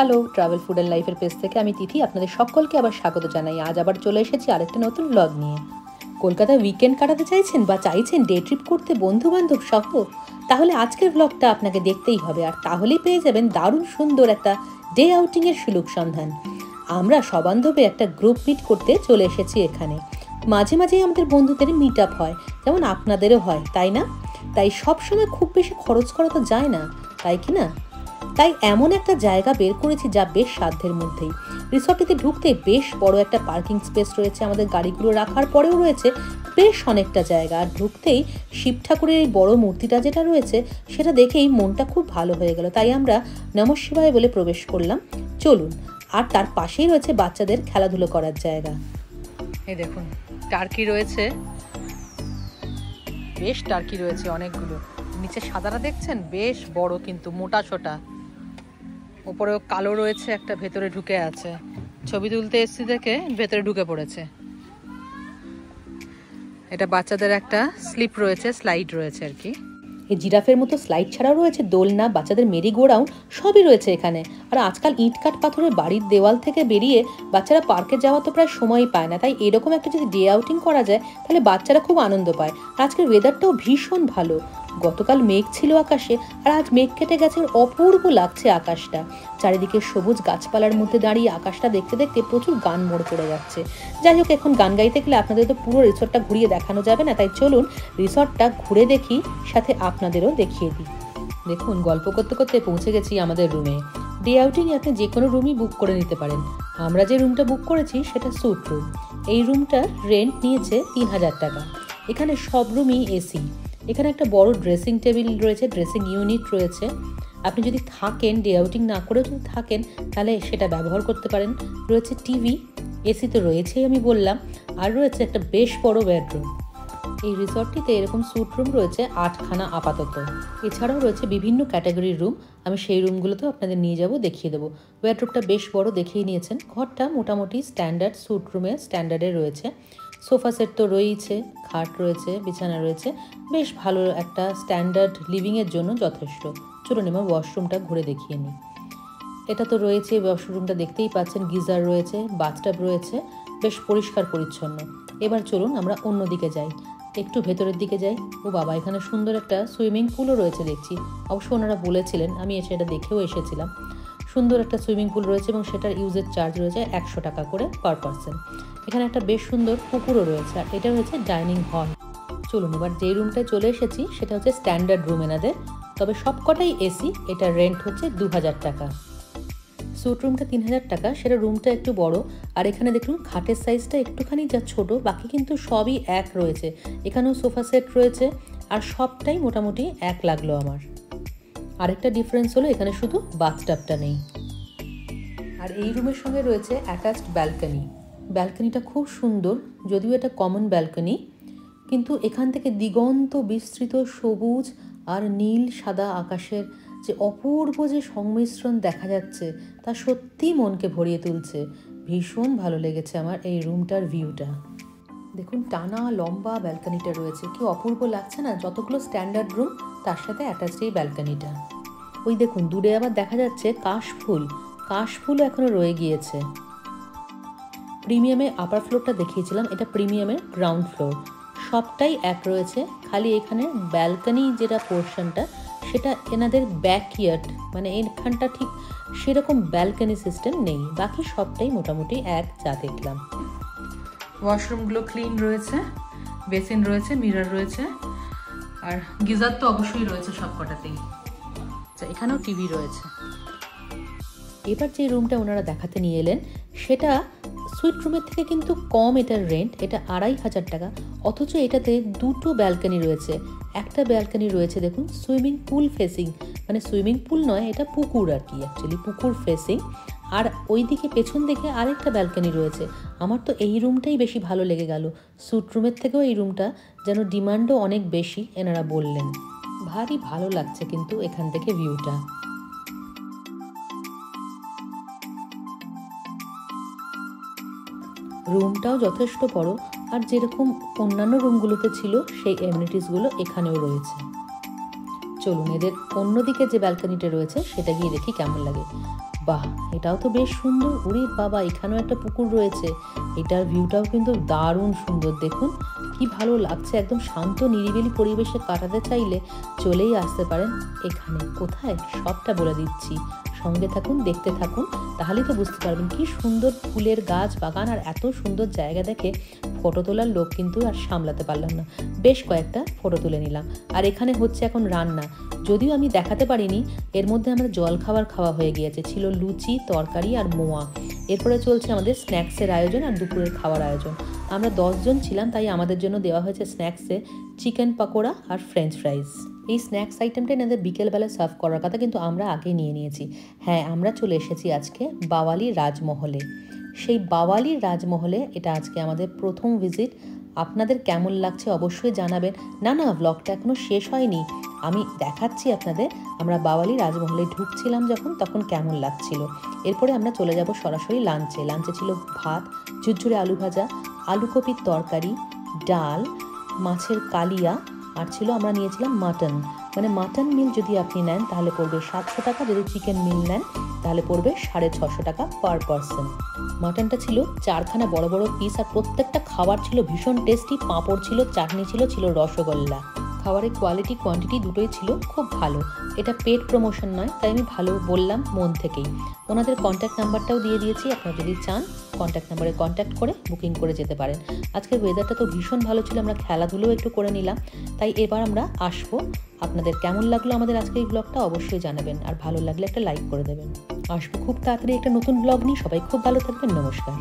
Hello, travel food and লাইফের page থেকে আমি তিথি আপনাদের সকলকে আবার স্বাগত জানাই। আজ আবার চলে এসেছি আরেকটা নতুন ব্লগ নিয়ে। কলকাতায় উইকেন্ড কাটাতে চাইছেন বা চাইছেন ডে ট্রিপ করতে বন্ধুবান্ধব সহ, তাহলে আজকের ব্লগটা আপনাকে দেখতেই হবে, আর তাহলেই পেয়ে যাবেন দারুণ সুন্দর একটা ডে আউটিংয়ের সুলুক সন্ধান। আমরা সবান্ধবে একটা গ্রুপ মিট করতে চলে এসেছি এখানে। মাঝে মাঝেই আমাদের বন্ধুদের মিট আপ হয়, যেমন আপনাদেরও হয়, তাই না? তাই সবসময় খুব বেশি খরচ করা তো যায় না, তাই কি না? তাই এমন একটা জায়গা বের করেছি যা বেশ সাধ্যের মধ্যেই। রিসর্টটিতে ঢুকতে বেশ বড় একটা পার্কিং স্পেস রয়েছে, আমাদের গাড়িগুলো রাখার পরেও রয়েছে বেশ অনেকটা জায়গা। আর ঢুকতেই শিব ঠাকুরের এই বড় মূর্তিটা যেটা রয়েছে সেটা দেখেই মনটা খুব ভালো হয়ে গেল, তাই আমরা নমঃ শিবায় বলে প্রবেশ করলাম। চলুন। আর তার পাশেই রয়েছে বাচ্চাদের খেলাধুলো করার জায়গা। এই দেখুন, টার্কি রয়েছে, বেশ টার্কি রয়েছে অনেকগুলো। নিচে সাদাটা দেখছেন, বেশ বড় কিন্তু মোটা ছোটা। ওপরেও কালো রয়েছে, একটা ভেতরে ঢুকে আছে। ছবি তুলতে এসছি দেখে ভেতরে ঢুকে পড়েছে। এটা বাচ্চাদের একটা স্লিপ রয়েছে, স্লাইড রয়েছে আর কি। এই জিরাফের মতো স্লাইড ছাড়াও রয়েছে দোলনা, বাচ্চাদের মেরি গো রাউন্ড, সবই রয়েছে এখানে। আর আজকাল ইট কাঠ পাথরের বাড়ির দেওয়াল থেকে বেরিয়ে বাচ্চারা পার্কে যাওয়া তো প্রায় সময়ই পায় না, তাই এরকম একটা যদি ডে আউটিং করা যায় তাহলে বাচ্চারা খুব আনন্দ পায়। আর আজকের ওয়েদারটাও ভীষণ ভালো। গতকাল মেঘ ছিল আকাশে, আর আজ মেঘ কেটে গেছে, অপূর্ব লাগছে আকাশটা। চারিদিকে সবুজ গাছপালার মধ্যে দাঁড়িয়ে আকাশটা দেখতে দেখতে প্রচুর গান মোড় পড়ে যাচ্ছে। যাই হোক, এখন গান গাইতে গেলে আপনাদের তো পুরো রিসর্টটা ঘুরিয়ে দেখানো যাবে না, তাই চলুন রিসর্টটা ঘুরে দেখি, সাথে আপনাদেরও দেখিয়ে দিই। দেখুন, গল্প করতে করতে পৌঁছে গেছি আমাদের রুমে। ডে আউটিংয়ে আপনি যে কোনো রুমই বুক করে নিতে পারেন। আমরা যে রুমটা বুক করেছি সেটা স্যুট রুম। এই রুমটার রেন্ট নিয়েছে 3000 টাকা। এখানে সব রুমই এসি। এখানে একটা বড় ড্রেসিং টেবিল রয়েছে, ড্রেসিং ইউনিট রয়েছে। আপনি যদি থাকেন, ডে আউটিং না করেও যদি থাকেন, তাহলে সেটা ব্যবহার করতে পারেন। রয়েছে টিভি, এসি তো রয়েছেই আমি বললাম, আর রয়েছে একটা বেশ বড় বেডরুম। এই রিসর্টটিতে এরকম স্যুট রুম রয়েছে 8খানা আপাতত। এছাড়াও রয়েছে বিভিন্ন ক্যাটাগরির রুম, আমি সেই রুমগুলোতেও আপনাদের নিয়ে যাব, দেখিয়ে দেবো। বেডরুমটা বেশ বড়, দেখেই নিয়েছেন। ঘরটা মোটামুটি স্ট্যান্ডার্ড স্যুট রুমের স্ট্যান্ডার্ডে রয়েছে। সোফা সেট তো রয়েছে, খাট রয়েছে, বিছানা রয়েছে, বেশ ভালো একটা স্ট্যান্ডার্ড লিভিংয়ের জন্য যথেষ্ট। চলুন এবার ওয়াশরুমটা ঘুরে দেখিয়ে নিই। এটা তো রয়েছে, ওয়াশরুমটা দেখতেই পাচ্ছেন, গিজার রয়েছে, বাথটাব রয়েছে, বেশ পরিষ্কার পরিচ্ছন্ন। এবার চলুন আমরা অন্য দিকে যাই, একটু ভেতরের দিকে যাই। ও বাবা, এখানে সুন্দর একটা সুইমিং পুলও রয়েছে দেখছি। অবশ্য ওনারা বলেছিলেন, আমি এসে এটা দেখেও এসেছিলাম। সুন্দর একটা সুইমিং পুল রয়েছে এবং সেটার ইউজের চার্জ রয়েছে 100 টাকা করে পার পারসন। এখানে একটা বেশ সুন্দর পুকুরও রয়েছে, আর এটা হচ্ছে ডাইনিং হল। চলুন এবার যে রুমটায় চলে এসেছি সেটা হচ্ছে স্ট্যান্ডার্ড রুম এনাদের, তবে সবকটাই এসি। এটা রেন্ট হচ্ছে 2000 টাকা। স্যুট রুমটা 3000 টাকা, সেটা রুমটা একটু বড়। আর এখানে দেখুন খাটের সাইজটা একটুখানি যা ছোট, বাকি কিন্তু সবই এক রয়েছে। এখানেও সোফা সেট রয়েছে, আর সবটাই মোটামুটি এক লাগলো আমার। আরেকটা ডিফারেন্স হলো এখানে শুধু বাথটাবটা নেই। আর এই রুমের সঙ্গে রয়েছে অ্যাটাচড ব্যালকনি। ব্যালকনিটা খুব সুন্দর, যদিও এটা কমন ব্যালকনি, কিন্তু এখান থেকে দিগন্ত বিস্তৃত সবুজ আর নীল সাদা আকাশের যে অপূর্ব যে সংমিশ্রণ দেখা যাচ্ছে, তা সত্যিই মনকে ভরিয়ে তুলছে। ভীষণ ভালো লেগেছে আমার এই রুমটার ভিউটা। দেখুন, টানা লম্বা ব্যালকনিটা রয়েছে, কি অপূর্ব লাগছে না? যতগুলো স্ট্যান্ডার্ড রুম তার সাথে অ্যাটাচড এই ব্যালকনিটা। ওই দেখুন দূরে আবার দেখা যাচ্ছে কাশফুল। কাশফুলও এখনো রয়ে গিয়েছে। প্রিমিয়ামের আপার ফ্লোরটা দেখিয়েছিলাম, এটা প্রিমিয়ামের গ্রাউন্ড ফ্লোর। সবটাই এক রয়েছে, খালি এখানে ব্যালকনি যেটা পোর্শনটা সেটা এনাদের ব্যাকইয়ার্ড, মানে এখানটা ঠিক সেরকম ব্যালকনি সিস্টেম নেই। বাকি সবটাই মোটামুটি এক যা দেখলাম। ওয়াশরুমগুলো ক্লিন রয়েছে, বেসিন রয়েছে, মিরর রয়েছে, আর গিজার তো অবশ্যই রয়েছে সব কটাতেই। আচ্ছা, এখানেও টিভি রয়েছে। এবার যে রুমটা ওনারা দেখাতে নিয়ে এলেন সেটা সুইট রুমের থেকে কিন্তু কম এটার রেন্ট। এটা 2500 টাকা, অথচ এটাতে দুটো ব্যালকনি রয়েছে। একটা ব্যালকনি রয়েছে দেখুন সুইমিং পুল ফেসিং, মানে সুইমিং পুল নয়, এটা পুকুর আর কি, অ্যাকচুয়ালি পুকুর ফেসিং। আর ওই দিকে পেছন দিকে আরেকটা ব্যালকনি রয়েছে। আমার তো এই রুমটাই বেশি ভালো লেগে গেল। সুইট রুমের থেকেও এই রুমটা যেন ডিমান্ডও অনেক বেশি এনারা বললেন। ভারী ভালো লাগছে কিন্তু এখান থেকে ভিউটা। রুমটাও যথেষ্ট বড়, আর যেরকম অন্যান্য রুমগুলোতে ছিল সেই এমনিটিসগুলো এখানেও রয়েছে। চলুন এদের অন্যদিকে যে ব্যালকনিটা রয়েছে সেটা গিয়ে দেখি কেমন লাগে। বাহ, এটাও তো বেশ সুন্দর। ওরে বাবা, এখানেও একটা পুকুর রয়েছে। এটার ভিউটাও কিন্তু দারুণ সুন্দর। দেখুন কি ভালো লাগছে। একদম শান্ত নিরিবিলি পরিবেশে কাটাতে চাইলে চলেই আসতে পারেন এখানে। কোথায় সবটা বলে দিচ্ছি, সঙ্গে থাকুন, দেখতে থাকুন, তাহলেই তো বুঝতে পারবেন কি সুন্দর ফুলের গাছ, বাগান আর এত সুন্দর জায়গা দেখে ফটো তোলার লোক কিন্তু আর সামলাতে পারলাম না। বেশ কয়েকটা ফটো তুলে নিলাম। আর এখানে হচ্ছে এখন রান্না। যদিও আমি দেখাতে পারিনি, এর মধ্যে আমাদের জল খাওয়া হয়ে গিয়েছে। ছিল লুচি, তরকারি আর মোয়া। এরপরে চলছে আমাদের স্ন্যাক্সের আয়োজন আর দুপুরের খাওয়ার আয়োজন। আমরা 10 জন ছিলাম, তাই আমাদের জন্য দেওয়া হয়েছে স্ন্যাক্সে চিকেন পকোড়া আর ফ্রেঞ্চ ফ্রাইজ। এই স্ন্যাক্স আইটেমটা এনাদের বিকেলবেলা সার্ভ করার কথা, কিন্তু আমরা আগে নিয়ে নিয়েছি। হ্যাঁ, আমরা চলে এসেছি আজকে বাওয়ালি রাজমহলে। সেই বাওয়ালি রাজমহলে এটা আজকে আমাদের প্রথম ভিজিট। আপনাদের কেমন লাগছে অবশ্যই জানাবেন। না, ব্লগটা এখনও শেষ হয়নি, আমি দেখাচ্ছি আপনাদের। আমরা বাওয়ালি রাজমহলে ঢুকছিলাম যখন, তখন কেমন লাগছিল। এরপরে আমরা চলে যাব সরাসরি লাঞ্চে। লাঞ্চে ছিল ভাত, ঝুরঝুরে আলু ভাজা, আলুকপির তরকারি, ডাল, মাছের কালিয়া, আর ছিল আমরা নিয়েছিলাম মাটন। মানে মাটন মিল যদি আপনি নেন তাহলে পড়বে 700 টাকা, যদি চিকেন মিল নেন তাহলে পড়বে 650 টাকা পার পারসন। মাটনটা ছিল 4খানা বড় বড় পিস, আর প্রত্যেকটা খাবার ছিল ভীষণ টেস্টি। পাঁপড় ছিল, চাটনি ছিল রসগোল্লা। খাবারের কোয়ালিটি কোয়ান্টিটি দুটোই ছিল খুব ভালো। এটা পেড প্রমোশন নয়, তাই আমি ভালো বললাম মন থেকেই। ওনাদের কন্ট্যাক্ট নাম্বারটাও দিয়ে দিয়েছি, আপনারা যদি চান কন্ট্যাক্ট নাম্বারে কন্ট্যাক্ট করে বুকিং করে যেতে পারেন। আজকের ওয়েদারটা তো ভীষণ ভালো ছিল, আমরা খেলাধুলোও একটু করে নিলাম। তাই এবার আমরা আসবো। আপনাদের কেমন লাগলো আমাদের আজকের এই ব্লগটা অবশ্যই জানাবেন, আর ভালো লাগলে একটা লাইক করে দেবেন। আসবো খুব তাড়াতাড়ি একটা নতুন ব্লগ নিয়ে। সবাই খুব ভালো থাকবেন। নমস্কার।